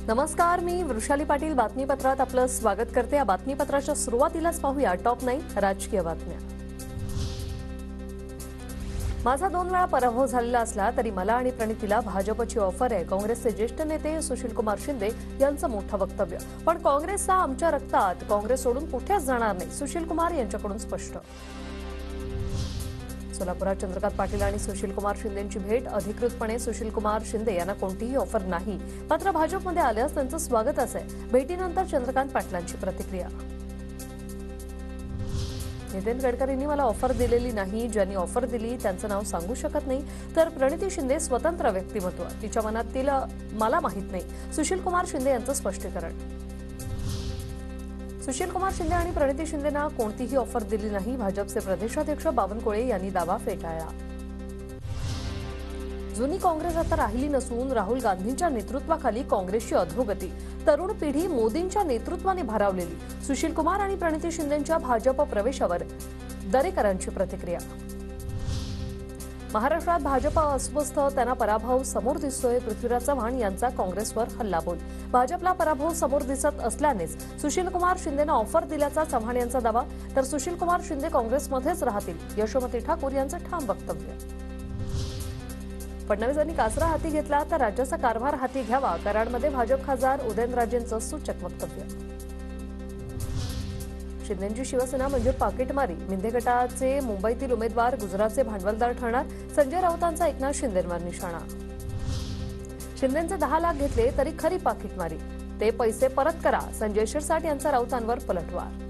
नमस्कार, मी वृषाली पाटील बातमीपत्रात आपलं स्वागत करते। या बातमीपत्राच्या सुरुवातीलाच पाहूया टॉप 9 राजकीय बातम्या। माझा 2 वेळा पराभव झालेला असला तरी मला आणि प्रणितीला भाजपची ऑफर आहे। काँग्रेसचे ज्येष्ठ नेते सुशीलकुमार शिंदे यांचं मोठं वक्तव्य। पण काँग्रेसचा आमच्या रक्तात, काँग्रेस सोडून कुठेच जाणार नाही, सुशीलकुमार यांच्याकडून स्पष्ट। सोलापुरात चंद्रकांत पाटील आणि सुशीलकुमार शिंदेंची भेट। अधिकृतपणे सुशीलकुमार शिंदे यांना कोणतीही ऑफर नाही, मात्र भाजपमध्ये आल्यास त्यांचं स्वागत आहे। भेटीनंतर चंद्रकांत पाटलांची प्रतिक्रिया। नितीन गडकरींनी मला ऑफर दिलेली नाही, ज्यांनी ऑफर दिली त्यांचं नाव सांगू शकत नाही, तर प्रणिती शिंदे स्वतंत्र व्यक्तिमत्व, तिच्या मनातील मला माहित नाही, सुशीलकुमार शिंदे यांचं स्पष्टीकरण। सुशीलकुमार शिंदे आणि प्रणिती शिंदेंना कोणतीही ऑफर दिली नाही, भाजपचे प्रदेशाध्यक्ष बावनकुळे यांनी दावा फेटाळला। जुनी काँग्रेस आता राहिली नसून राहुल गांधींच्या नेतृत्वाखाली काँग्रेसची अधोगती, तरुण पिढी मोदींच्या नेतृत्वाने भारावलेली, सुशीलकुमार आणि प्रणिती शिंदेंच्या भाजप प्रवेशावर दरेकरांची प्रतिक्रिया। महाराष्ट्रात भाजप अस्वस्थ, त्यांना पराभव समोर दिसतोय, पृथ्वीराज चव्हाण यांचा काँग्रेसवर हल्लाबोल। भाजपला पराभव समोर दिसत असल्यानेच सुशीलकुमार शिंदेंना ऑफर दिल्याचा चव्हाण यांचा दावा, तर सुशीलकुमार शिंदे काँग्रेसमध्येच राहतील, यशोमती ठाकूर यांचं ठाम वक्तव्य। फडणवीसांनी कासरा हाती घेतला तर राज्याचा कारभार हाती घ्यावा, कराडमध्ये भाजप खासदार उदयनराजेंचं सूचक वक्तव्य। शिंदेंची शिवसेना म्हणजे पाकिटमारी, मिंदे गटाचे मुंबईतील उमेदवार गुजरातचे भांडवलदार ठरणार, संजय राऊतांचा एकनाथ शिंदेंवर निशाणा। शिंदेंचे 10 लाख घेतले तरी खरी पाकिटमारी, ते पैसे परत करा, संजय शिरसाट यांचा राऊतांवर पलटवार।